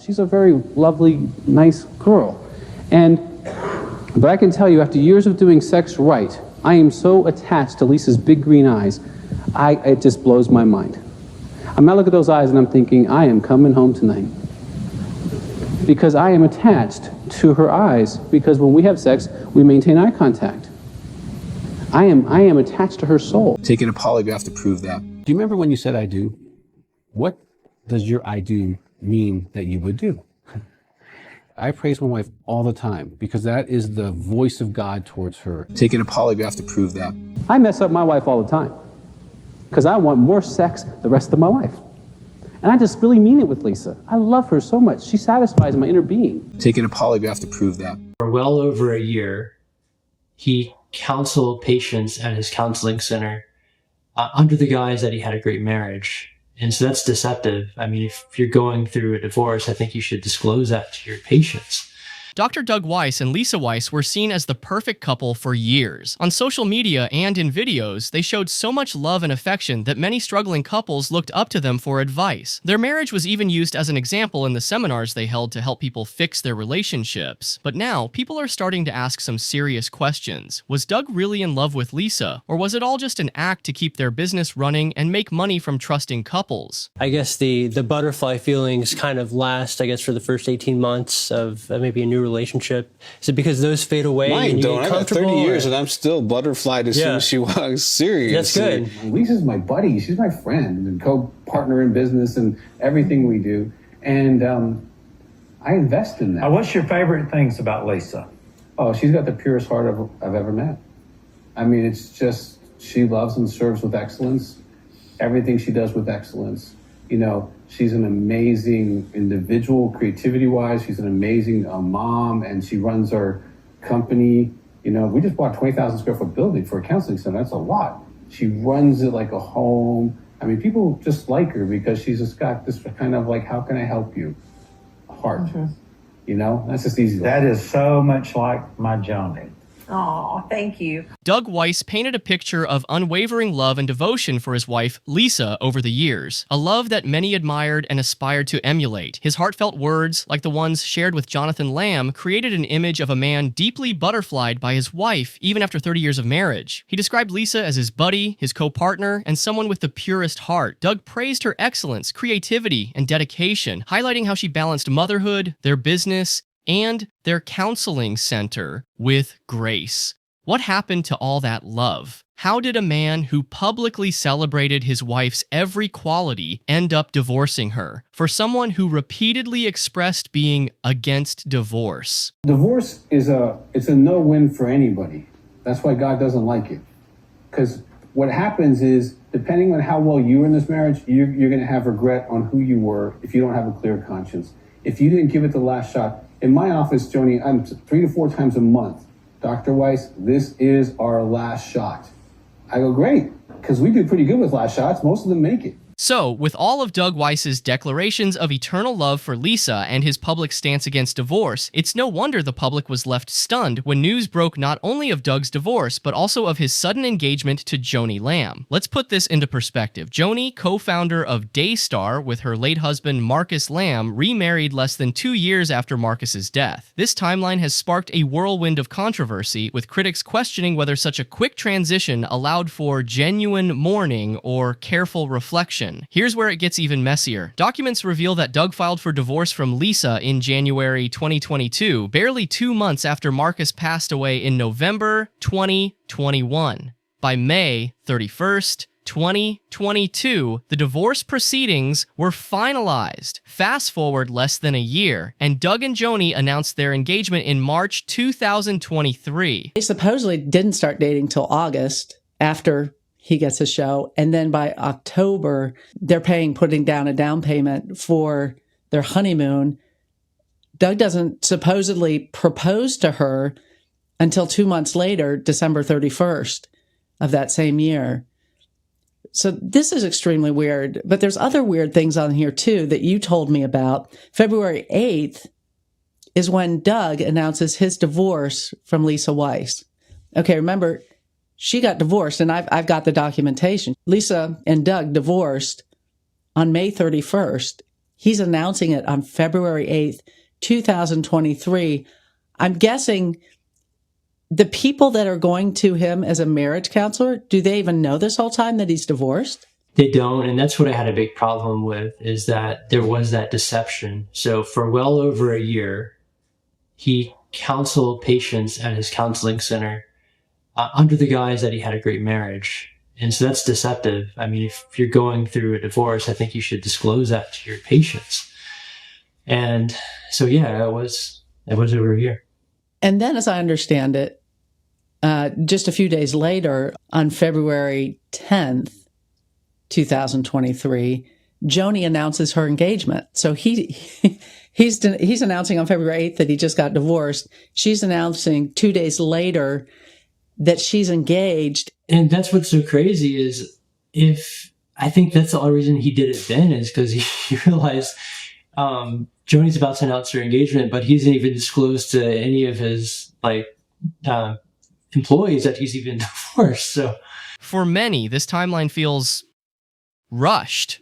She's a very lovely, nice girl. But I can tell you, after years of doing sex right, I am so attached to Lisa's big green eyes, it just blows my mind. I mean, I look at those eyes and I'm thinking, I am coming home tonight. Because I am attached to her eyes, because when we have sex, we maintain eye contact. I am attached to her soul. Taking a polygraph to prove that. Do you remember when you said I do? What does your I do mean that you would do? I praise my wife all the time because that is the voice of God towards her. Taking a polygraph to prove that. I mess up my wife all the time because I want more sex the rest of my life. And I just really mean it with Lisa. I love her so much. She satisfies my inner being. Taking a polygraph to prove that. For well over a year, he counseled patients at his counseling center under the guise that he had a great marriage. And so that's deceptive. I mean, if you're going through a divorce, I think you should disclose that to your patients. Dr. Doug Weiss and Lisa Weiss were seen as the perfect couple for years. On social media and in videos, they showed so much love and affection that many struggling couples looked up to them for advice. Their marriage was even used as an example in the seminars they held to help people fix their relationships. But now, people are starting to ask some serious questions. Was Doug really in love with Lisa? Or was it all just an act to keep their business running and make money from trusting couples? I guess the butterfly feelings kind of last, I guess, for the first 18 months of maybe a new relationship. Is it because those fade away? Mine and you don't. get I got 30 comfortable, years or? and I'm still butterflied as soon as she walks. Seriously. That's good. Lisa's my buddy. She's my friend and co-partner in business and everything we do. And I invest in that. What's your favorite things about Lisa? Oh, she's got the purest heart I've ever met. I mean, it's just, she loves and serves with excellence. Everything she does with excellence. You know, she's an amazing individual, creativity-wise. She's an amazing mom, and she runs our company. You know, we just bought a 20,000 square foot building for a counseling center. That's a lot. She runs it like a home. I mean, people just like her because she's just got this kind of like, how can I help you? Heart. Mm-hmm. You know, that's just easy. That is so much like my Joni. Oh, thank you. Doug Weiss painted a picture of unwavering love and devotion for his wife, Lisa, over the years. A love that many admired and aspired to emulate. His heartfelt words, like the ones shared with Joni Lamb, created an image of a man deeply butterflied by his wife, even after 30 years of marriage. He described Lisa as his buddy, his co-partner, and someone with the purest heart. Doug praised her excellence, creativity, and dedication, highlighting how she balanced motherhood, their business, and their counseling center with grace. What happened to all that love? How did a man who publicly celebrated his wife's every quality end up divorcing her? For someone who repeatedly expressed being against divorce. Divorce is it's a no-win for anybody. That's why God doesn't like it. Because what happens is, depending on how well you were in this marriage, you're going to have regret on who you were if you don't have a clear conscience. If you didn't give it the last shot. In my office, Joni, I'm 3 to 4 times a month. Dr. Weiss, this is our last shot. I go, great, because we do pretty good with last shots. Most of them make it. So, with all of Doug Weiss's declarations of eternal love for Lisa and his public stance against divorce, it's no wonder the public was left stunned when news broke not only of Doug's divorce, but also of his sudden engagement to Joni Lamb. Let's put this into perspective. Joni, co-founder of Daystar with her late husband Marcus Lamb, remarried less than 2 years after Marcus's death. This timeline has sparked a whirlwind of controversy, with critics questioning whether such a quick transition allowed for genuine mourning or careful reflection. Here's where it gets even messier. Documents reveal that Doug filed for divorce from Lisa in January 2022, barely 2 months after Marcus passed away in November 2021. By May 31st, 2022, the divorce proceedings were finalized. Fast forward less than a year, and Doug and Joni announced their engagement in March 2023. They supposedly didn't start dating till August after he gets a show. And then by October, they're putting down a down payment for their honeymoon. Doug doesn't supposedly propose to her until 2 months later, December 31st of that same year. So this is extremely weird. But there's other weird things on here too that you told me about. February 8th is when Doug announces his divorce from Lisa Weiss. Okay, remember, she got divorced, and I've got the documentation. Lisa and Doug divorced on May 31st, He's announcing it on February 8th, 2023. I'm guessing the people that are going to him as a marriage counselor, do they even know this whole time that he's divorced? They don't, and that's what I had a big problem with, is that there was that deception. So for well over a year, he counseled patients at his counseling center under the guise that he had a great marriage. And so that's deceptive. I mean, if you're going through a divorce, I think you should disclose that to your patients. And so, yeah, it was over a year. And then, as I understand it, just a few days later, on February 10th, 2023, Joni announces her engagement. So he's announcing on February 8th that he just got divorced. She's announcing 2 days later that she's engaged. And that's what's so crazy is I think that's the only reason he did it then is because he realized Joni's about to announce her engagement, but he hasn't even disclosed to any of his employees that he's even divorced. So for many, this timeline feels rushed,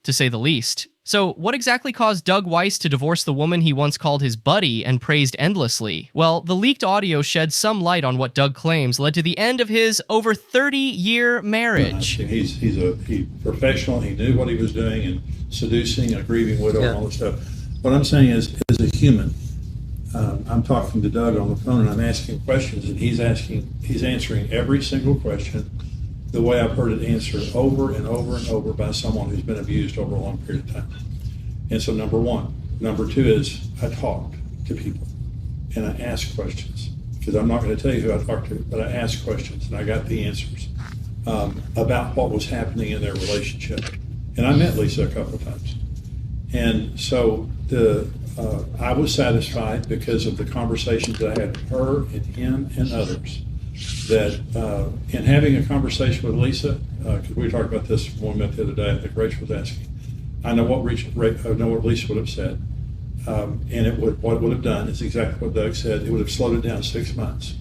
to say the least. So what exactly caused Doug Weiss to divorce the woman he once called his buddy and praised endlessly? Well, the leaked audio sheds some light on what Doug claims led to the end of his over 30-year marriage. He's a professional. He knew what he was doing and seducing a grieving widow and all this stuff. What I'm saying is, as a human, I'm talking to Doug on the phone and I'm asking questions, and he's answering every single question the way I've heard it answered over and over and over by someone who's been abused over a long period of time. And so, number one. Number two is I talked to people and I asked questions, because I'm not going to tell you who I talked to, but I asked questions and I got the answers about what was happening in their relationship. And I met Lisa a couple of times. And so I was satisfied because of the conversations that I had with her and him and others, that in having a conversation with Lisa, because we talked about this when we met the other day, I think Rachel was asking, I know what Lisa would have said, and what it would have done is exactly what Doug said. It would have slowed it down 6 months.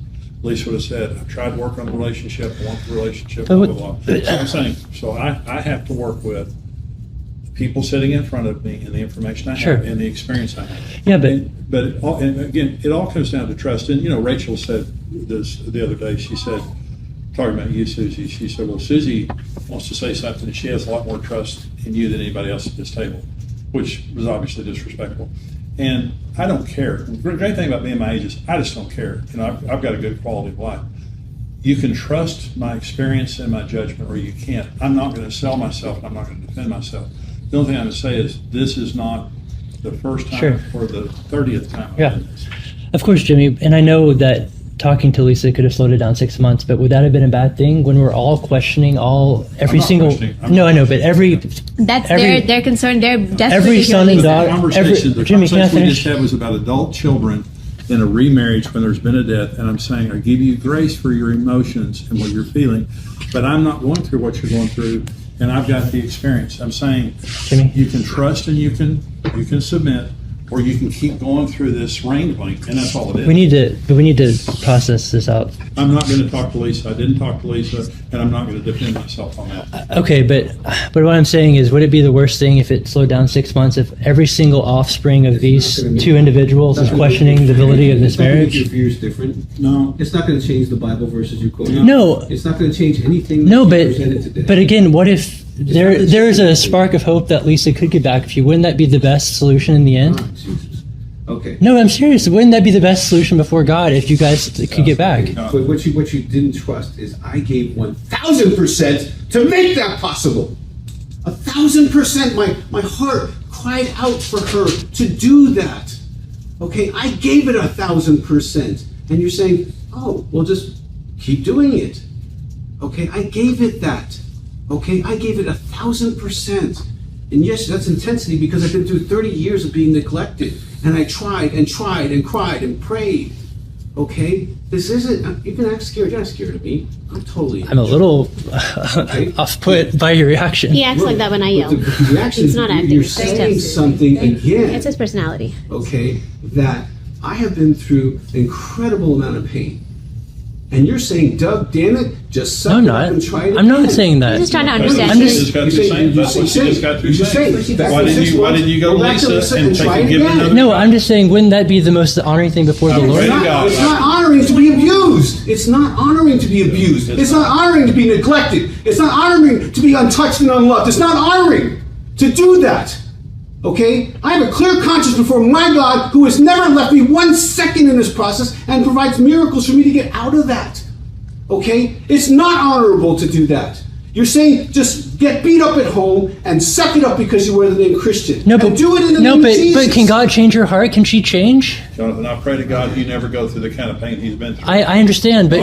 Lisa would have said, I've tried to work on the relationship, I want the relationship, blah, blah, blah. So I'm saying, so I have to work with the people sitting in front of me and the information I have and the experience I have. Yeah, but again, it all comes down to trust. And, Rachel said this the other day. She said, talking about you, Susie, she said, well, Susie wants to say something and she has a lot more trust in you than anybody else at this table, which was obviously disrespectful. And I don't care. The great thing about being my age is I just don't care. I've got a good quality of life. You can trust my experience and my judgment, or you can't. I'm not going to sell myself. I'm not going to defend myself. The only thing I'm going to say is this is not the first time or the 30th time I've done this. Of course, Jimmy. And I know that talking to Lisa could have slowed it down 6 months, but would that have been a bad thing when we're all questioning every single? No, I know, but that's their concern. They're desperate. Every son and daughter. The conversation we just had was about adult children in a remarriage when there's been a death, and I'm saying I give you grace for your emotions and what you're feeling, but I'm not going through what you're going through, and I've got the experience. I'm saying, Jimmy, you can trust and you can submit, or you can keep going through this wrangling, and that's all it is. We need to process this out. I'm not going to talk to Lisa. I didn't talk to Lisa, and I'm not going to defend myself on that. Okay, but what I'm saying is, would it be the worst thing if it slowed down 6 months if every single offspring of these two individuals is questioning the validity of this marriage? Your view is different. No, it's not going to change the Bible verses you quote. No, it's not going to change anything. No, but again, what if there is a spark of hope that Lisa could get back with you? Wouldn't that be the best solution in the end? Okay. No, I'm serious. Wouldn't that be the best solution before God if you guys could get back? But what you didn't trust is I gave 1,000% to make that possible. 1,000%. My heart cried out for her to do that. Okay, I gave it 1,000%, and you're saying, oh, well, just keep doing it. Okay, I gave it that. Okay, I gave it 1,000%. And yes, that's intensity because I've been through 30 years of being neglected. And I tried and tried and cried and prayed. Okay? This isn't, you can act scared. You're not scared of me. I'm a little off-put by your reaction. He acts like that when I yell. The reaction, it's not acting. You're saying something again. It's his personality. Okay? That I have been through an incredible amount of pain. And you're saying, Doug, damn it, just suck it up and try it I'm not again. saying that. I'm just trying to understand. I'm Just got through saying. That's what she just got through saying. Why didn't you go to Lisa and take and give it another No, try? I'm just saying, wouldn't that be the most honoring thing before the Lord? It's not honoring to be abused. It's not honoring to be abused. It's not honoring to be neglected. It's not honoring to be untouched and unloved. It's not honoring to do that. Okay? I have a clear conscience before my God, who has never left me 1 second in this process and provides miracles for me to get out of that. Okay? It's not honorable to do that. You're saying just get beat up at home and suck it up because you wear the name Christian. No, but and do it in the name of Jesus. But can God change her heart? Can she change? Jonathan, I pray to God you never go through the kind of pain he's been through. I understand, but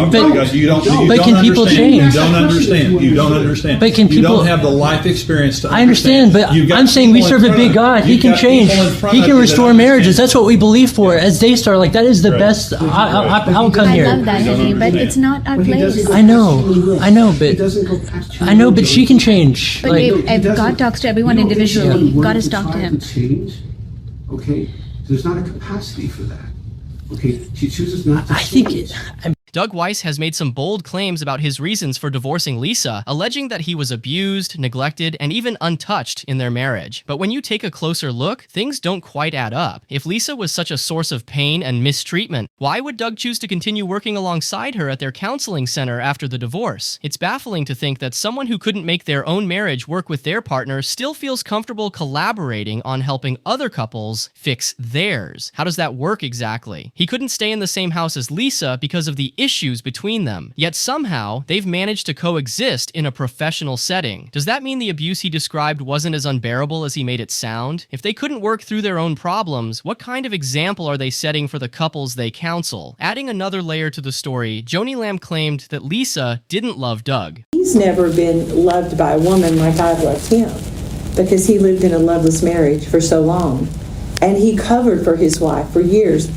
you don't can people change? You don't understand. You don't understand. But can You people? don't have the life experience to I understand, but You've got I'm saying we people in serve a front big of- God. He you've can got change. people in front He of can you that restore understand. marriages. That's what we believe for as Daystar. Like that is the best outcome I here. love that, honey, but it's not our place. I know, but she can change. But Like, babe, if God talks to everyone individually, God has talked to him. Change, okay? There's not a capacity for that. Okay? She chooses not to. I think Doug Weiss has made some bold claims about his reasons for divorcing Lisa, alleging that he was abused, neglected, and even untouched in their marriage. But when you take a closer look, things don't quite add up. If Lisa was such a source of pain and mistreatment, why would Doug choose to continue working alongside her at their counseling center after the divorce? It's baffling to think that someone who couldn't make their own marriage work with their partner still feels comfortable collaborating on helping other couples fix theirs. How does that work exactly? He couldn't stay in the same house as Lisa because of the issues between them. Yet somehow, they've managed to coexist in a professional setting. Does that mean the abuse he described wasn't as unbearable as he made it sound? If they couldn't work through their own problems, what kind of example are they setting for the couples they counsel? Adding another layer to the story, Joni Lamb claimed that Lisa didn't love Doug. He's never been loved by a woman like I've loved him because he lived in a loveless marriage for so long. And he covered for his wife for years,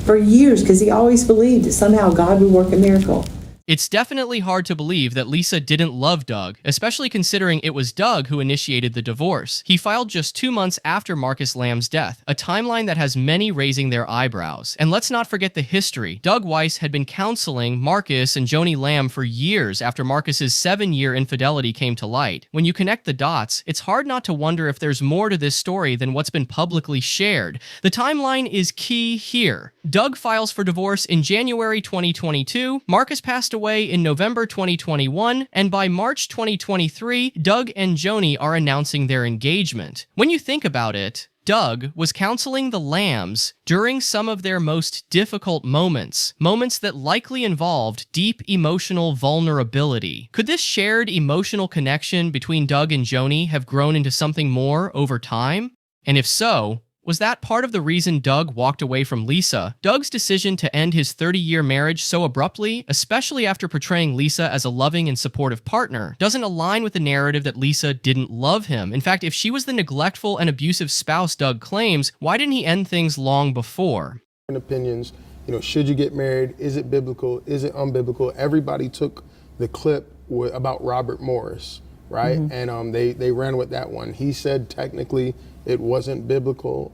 because he always believed that somehow God would work a miracle. It's definitely hard to believe that Lisa didn't love Doug, especially considering it was Doug who initiated the divorce. He filed just 2 months after Marcus Lamb's death, a timeline that has many raising their eyebrows. And let's not forget the history. Doug Weiss had been counseling Marcus and Joni Lamb for years after Marcus's 7-year infidelity came to light. When you connect the dots, it's hard not to wonder if there's more to this story than what's been publicly shared. The timeline is key here. Doug files for divorce in January 2022, Marcus passed away in November 2021, and by March 2023, Doug and Joni are announcing their engagement. When you think about it, Doug was counseling the Lambs during some of their most difficult moments that likely involved deep emotional vulnerability. Could this shared emotional connection between Doug and Joni have grown into something more over time? And if so, was that part of the reason Doug walked away from Lisa? Doug's decision to end his 30-year marriage so abruptly, especially after portraying Lisa as a loving and supportive partner, doesn't align with the narrative that Lisa didn't love him. In fact, if she was the neglectful and abusive spouse Doug claims, why didn't he end things long before? Opinions, should you get married? Is it biblical? Is it unbiblical? Everybody took the clip about Robert Morris, right? Mm-hmm. And they ran with that one. He said technically it wasn't biblical.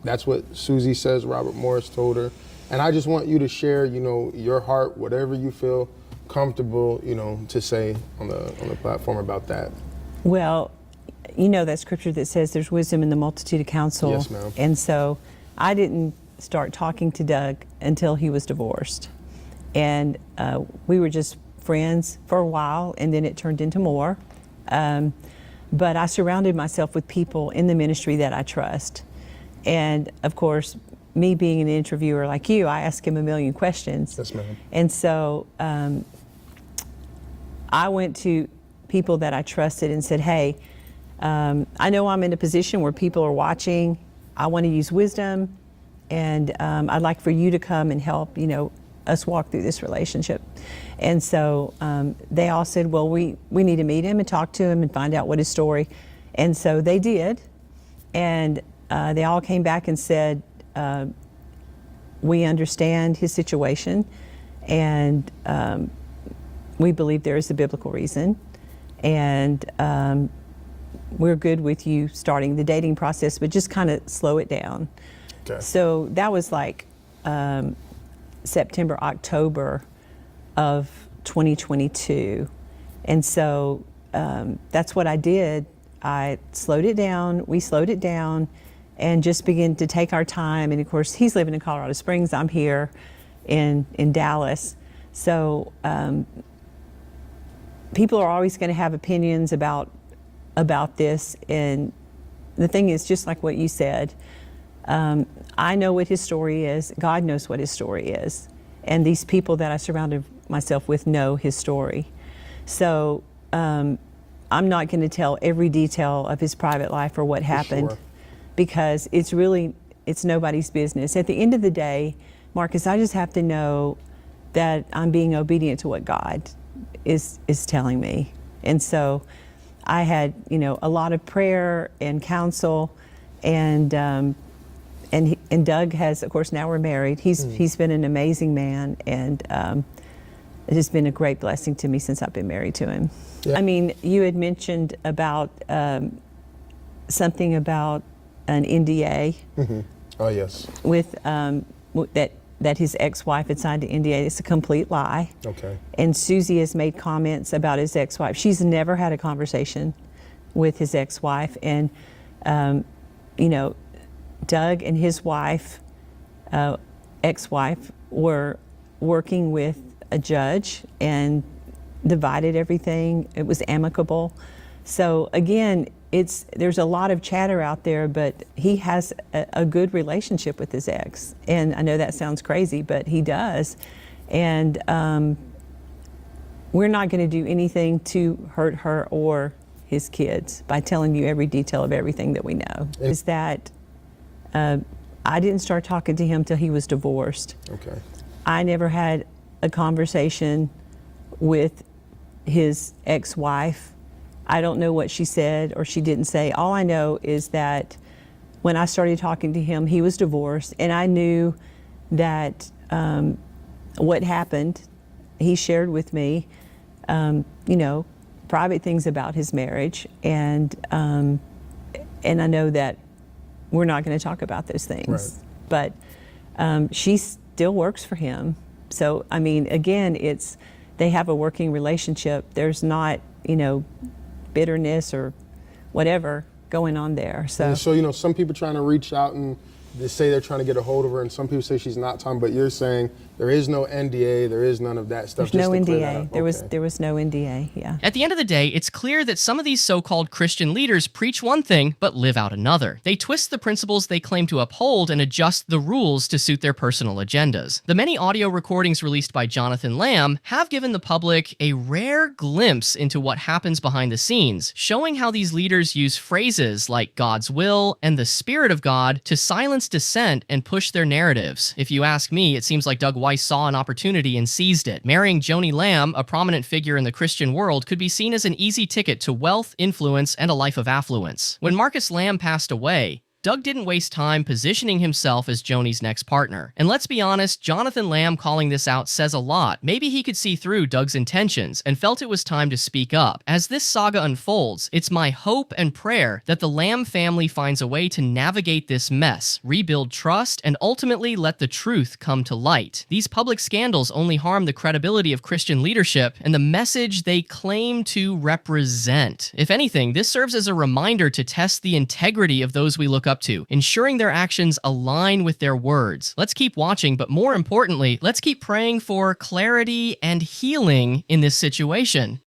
That's what Susie says Robert Morris told her. And I just want you to share, your heart, whatever you feel comfortable, to say on the platform about that. Well, that scripture that says there's wisdom in the multitude of counsel. Yes, ma'am. And so I didn't start talking to Doug until he was divorced. And we were just friends for a while, and then it turned into more. But I surrounded myself with people in the ministry that I trust. And of course, me being an interviewer like you, I ask him a million questions. Yes, ma'am. And so I went to people that I trusted and said, hey, I know I'm in a position where people are watching. I want to use wisdom, and I'd like for you to come and help, us walk through this relationship. And so they all said, well, we need to meet him and talk to him and find out what his story. And so they did. And they all came back and said, we understand his situation, and we believe there is a biblical reason. And we're good with you starting the dating process, but just kind of slow it down. Okay. So that was like September, October of 2022. And so that's what I did. I slowed it down. We slowed it down and just began to take our time. And of course, he's living in Colorado Springs. I'm here in Dallas. So people are always going to have opinions about this. And the thing is, just like what you said, I know what his story is. God knows what his story is. And these people that I surrounded myself with know his story. So I'm not going to tell every detail of his private life or what happened, because it's nobody's business. At the end of the day, Marcus, I just have to know that I'm being obedient to what God is telling me. And so I had, a lot of prayer and counsel, and Doug has, of course, now we're married. He's been an amazing man, and it has been a great blessing to me since I've been married to him. Yeah. I mean, you had mentioned about something about an NDA. Mm-hmm. Oh yes. With that his ex-wife had signed an NDA. It's a complete lie. Okay. And Susie has made comments about his ex-wife. She's never had a conversation with his ex-wife, and Doug and his wife, ex-wife, were working with a judge and divided everything. It was amicable. So again, there's a lot of chatter out there, but he has a good relationship with his ex. And I know that sounds crazy, but he does. And we're not going to do anything to hurt her or his kids by telling you every detail of everything that we know. Is that I didn't start talking to him till he was divorced. Okay. I never had a conversation with his ex-wife. I don't know what she said or she didn't say. All I know is that when I started talking to him, he was divorced, and I knew that what happened, he shared with me, private things about his marriage, and I know that we're not going to talk about those things. Right. But she still works for him. So, I mean, again, they have a working relationship. There's not, bitterness or whatever going on there. So, some people trying to reach out and they say they're trying to get a hold of her, and some people say she's not talking, but you're saying there is no NDA, there is none of that stuff. There's no NDA. There was no NDA, yeah. At the end of the day, it's clear that some of these so-called Christian leaders preach one thing, but live out another. They twist the principles they claim to uphold and adjust the rules to suit their personal agendas. The many audio recordings released by Joni Lamb have given the public a rare glimpse into what happens behind the scenes, showing how these leaders use phrases like God's will and the Spirit of God to silence dissent and push their narratives. If you ask me, it seems like Doug Weiss saw an opportunity and seized it. Marrying Joni Lamb, a prominent figure in the Christian world, could be seen as an easy ticket to wealth, influence, and a life of affluence. When Marcus Lamb passed away, Doug didn't waste time positioning himself as Joni's next partner. And let's be honest, Joni Lamb calling this out says a lot. Maybe he could see through Doug's intentions and felt it was time to speak up. As this saga unfolds, it's my hope and prayer that the Lamb family finds a way to navigate this mess, rebuild trust, and ultimately let the truth come to light. These public scandals only harm the credibility of Christian leadership and the message they claim to represent. If anything, this serves as a reminder to test the integrity of those we look up to, ensuring their actions align with their words. Let's keep watching, but more importantly, let's keep praying for clarity and healing in this situation.